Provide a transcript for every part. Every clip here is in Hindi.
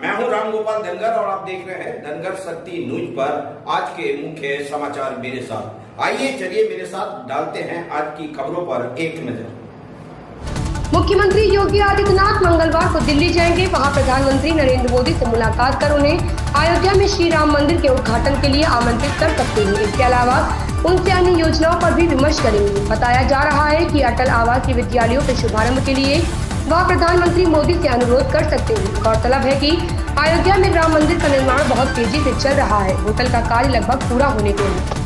मैं हूं रामगोपाल धनगर और आप देख रहे हैं धनगर शक्ति न्यूज पर आज के मुख्य समाचार मेरे साथ। आइए चलिए मेरे साथ डालते हैं आज की खबरों पर एक नजर। मुख्यमंत्री योगी आदित्यनाथ मंगलवार को दिल्ली जाएंगे। वहां प्रधानमंत्री नरेंद्र मोदी से मुलाकात कर उन्हें अयोध्या में श्री राम मंदिर के उद्घाटन के लिए आमंत्रित कर सकते हैं। इसके अलावा उनसे अन्य योजनाओं पर भी विमर्श करेंगे। बताया जा रहा है कि अटल आवासीय विद्यालयों के शुभारंभ के लिए वह प्रधानमंत्री मोदी से अनुरोध कर सकते हैं। गौरतलब है कि अयोध्या में राम मंदिर का निर्माण बहुत तेजी से चल रहा है। होटल का कार्य लगभग पूरा होने को है।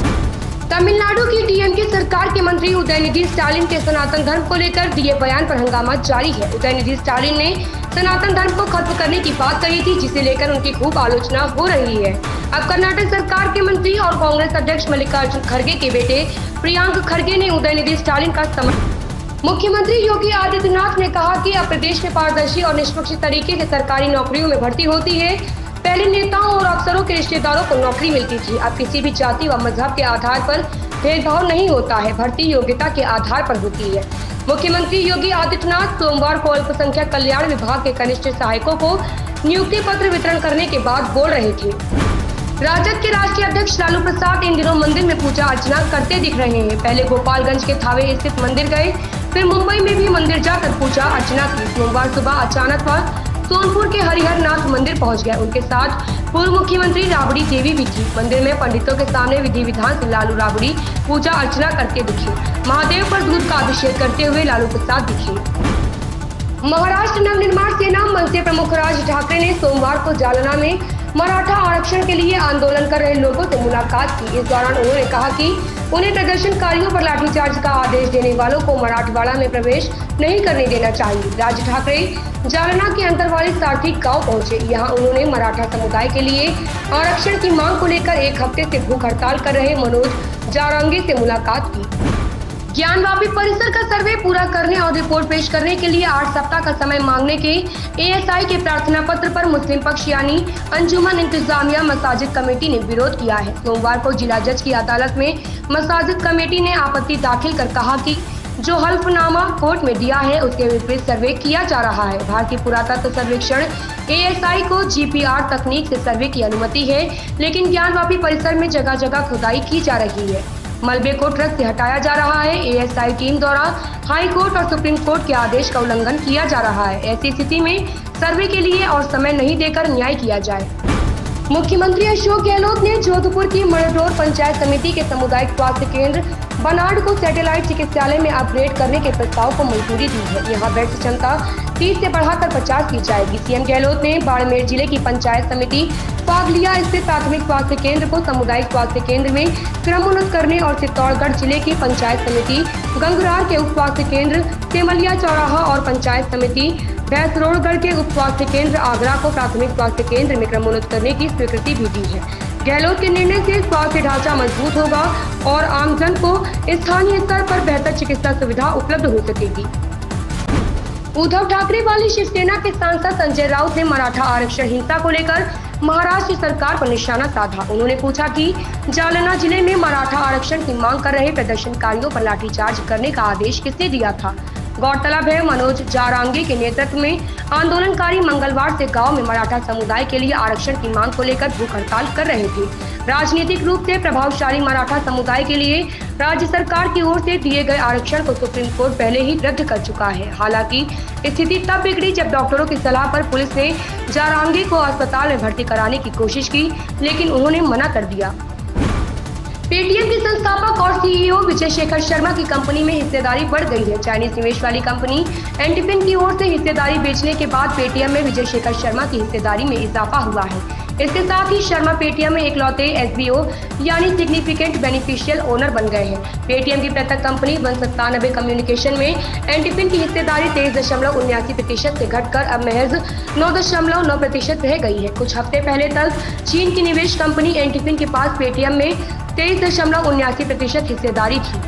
तमिलनाडु की डीएमके सरकार के मंत्री उदयनिधि स्टालिन के सनातन धर्म को लेकर दिए बयान पर हंगामा जारी है। उदयनिधि स्टालिन ने सनातन धर्म को खत्म करने की बात कही थी, जिसे लेकर उनकी खूब आलोचना हो रही है। अब कर्नाटक सरकार के मंत्री और कांग्रेस अध्यक्ष मल्लिकार्जुन खड़गे के बेटे प्रियांक खड़गे ने उदयनिधि स्टालिन का समर्थन। मुख्यमंत्री योगी आदित्यनाथ ने कहा कि अब प्रदेश में पारदर्शी और निष्पक्ष तरीके से सरकारी नौकरियों में भर्ती होती है। पहले नेताओं और अफसरों के रिश्तेदारों को नौकरी मिलती थी। अब किसी भी जाति व मजहब के आधार पर भेदभाव नहीं होता है, भर्ती योग्यता के आधार पर होती है। मुख्यमंत्री योगी आदित्यनाथ सोमवार को अल्पसंख्यक कल्याण विभाग के कनिष्ठ सहायकों को नियुक्ति पत्र वितरण करने के बाद बोल रहे थे। राजद के राष्ट्रीय अध्यक्ष लालू प्रसाद इन दिनों मंदिर में पूजा अर्चना करते दिख रहे हैं। पहले गोपालगंज के थावे स्थित मंदिर गए, फिर मुंबई में भी मंदिर जाकर पूजा अर्चना की। सोमवार सुबह अचानक वह सोनपुर के हरिहर नाथ मंदिर पहुंच गए। उनके साथ पूर्व मुख्यमंत्री राबड़ी देवी भी थी। मंदिर में पंडितों के सामने विधि विधान से लालू राबड़ी पूजा अर्चना करके दिखे। महादेव पर दूध का अभिषेक करते हुए लालू प्रसाद दिखे। महाराष्ट्र नवनिर्माण सेना मनसे प्रमुख राज ठाकरे ने सोमवार को जालना में मराठा आरक्षण के लिए आंदोलन कर रहे लोगों से मुलाकात की। इस दौरान उन्होंने कहा कि उन्हें प्रदर्शनकारियों पर लाठीचार्ज का आदेश देने वालों को मराठवाड़ा में प्रवेश नहीं करने देना चाहिए। राज ठाकरे जालना के अंतरवाली सारथी गांव पहुंचे। यहां उन्होंने मराठा समुदाय के लिए आरक्षण की मांग को लेकर एक हफ्ते से भूख हड़ताल कर रहे मनोज जारांगे से मुलाकात की। ज्ञानवापी परिसर का सर्वे पूरा करने और रिपोर्ट पेश करने के लिए 8 सप्ताह का समय मांगने के एएसआई के प्रार्थना पत्र पर मुस्लिम पक्ष यानी अंजुमन इंतजामिया मसाजिद कमेटी ने विरोध किया है। सोमवार को जिला जज की अदालत में मसाजिद कमेटी ने आपत्ति दाखिल कर कहा कि जो हल्फनामा कोर्ट में दिया है उसके विपरीत सर्वे किया जा रहा है। भारतीय पुरातत्व सर्वेक्षण एएसआई को जीपीआर तकनीक से सर्वे की अनुमति है, लेकिन ज्ञानवापी परिसर में जगह जगह खुदाई की जा रही है। मलबे को ट्रक से हटाया जा रहा है। एएसआई टीम द्वारा हाई कोर्ट और सुप्रीम कोर्ट के आदेश का उल्लंघन किया जा रहा है। ऐसी स्थिति में सर्वे के लिए और समय नहीं देकर न्याय किया जाए। मुख्यमंत्री अशोक गहलोत ने जोधपुर की मणिडोर पंचायत समिति के सामुदायिक स्वास्थ्य केंद्र बनाड़ को सैटेलाइट चिकित्सालय में अपग्रेड करने के प्रस्ताव को मंजूरी दी है। यहाँ बेड की क्षमता 30 से बढ़ाकर 50 की जाएगी। सीएम गहलोत ने बाड़मेर जिले की पंचायत समिति फागलिया स्थित प्राथमिक स्वास्थ्य केंद्र को सामुदायिक स्वास्थ्य केंद्र में क्रमोन्नत करने और चित्तौड़गढ़ जिले की पंचायत समिति गंगरार के उप स्वास्थ्य केंद्र तेमलिया चौराहा और पंचायत समिति भैंसरोड़गढ़ के उप स्वास्थ्य केंद्र आगरा को प्राथमिक स्वास्थ्य केंद्र में क्रमोन्नत करने की स्वीकृति भी दी है। गहलोत के निर्णय से स्वास्थ्य ढांचा मजबूत होगा और आमजन को स्थानीय स्तर पर बेहतर चिकित्सा सुविधा उपलब्ध हो सकेगी। उद्धव ठाकरे वाली शिवसेना के सांसद संजय राउत ने मराठा आरक्षण हिंसा को लेकर महाराष्ट्र सरकार पर निशाना साधा। उन्होंने पूछा कि जालना जिले में मराठा आरक्षण की मांग कर रहे प्रदर्शनकारियों पर लाठीचार्ज करने का आदेश किसने दिया था। गौरतलब है मनोज जारांगे के नेतृत्व में आंदोलनकारी मंगलवार से गांव में मराठा समुदाय के लिए आरक्षण की मांग को लेकर भूख हड़ताल कर रहे थे। राजनीतिक रूप से प्रभावशाली मराठा समुदाय के लिए राज्य सरकार की ओर से दिए गए आरक्षण को सुप्रीम कोर्ट पहले ही रद्द कर चुका है। हालांकि स्थिति तब बिगड़ी जब डॉक्टरों की सलाह पर पुलिस ने जारांगे को अस्पताल में भर्ती कराने की कोशिश की, लेकिन उन्होंने मना कर दिया। पेटीएम के संस्थापक और सीईओ विजय शेखर शर्मा की कंपनी में हिस्सेदारी बढ़ गई है। चाइनीज निवेश वाली कंपनी एंटीफिन की ओर से हिस्सेदारी बेचने के बाद पेटीएम में विजय शेखर शर्मा की हिस्सेदारी में इजाफा हुआ है। इसके साथ ही शर्मा पेटीएम में इकलौते एसबीओ यानी सिग्निफिकेंट बेनिफिशियल ओनर बन गए हैं। पेटीएम की पृथक कंपनी 197 कम्युनिकेशन में एंटीफिन की हिस्सेदारी 23.79% से घटकर अब महज 9.9% रह गई है। कुछ हफ्ते पहले तक चीन की निवेश कंपनी एंटीफिन के पास पेटीएम में 23.79% हिस्सेदारी थी।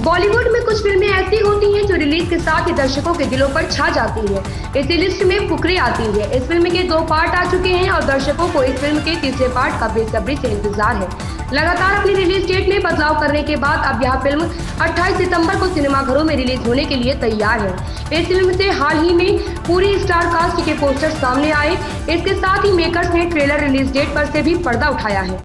बॉलीवुड में कुछ फिल्में ऐसी होती हैं जो रिलीज के साथ ही दर्शकों के दिलों पर छा जाती हैं। इसी लिस्ट में फुकरे आती है। इस फिल्म के 2 पार्ट आ चुके हैं और दर्शकों को इस फिल्म के तीसरे पार्ट का बेसब्री से इंतजार है। लगातार अपनी रिलीज डेट में बदलाव करने के बाद अब यह फिल्म 28 सितंबर को सिनेमाघरों में रिलीज होने के लिए तैयार है। इस फिल्म से हाल ही में पूरी स्टार कास्ट के पोस्टर सामने आए। इसके साथ ही मेकर्स ने ट्रेलर रिलीज डेट पर से भी पर्दा उठाया है।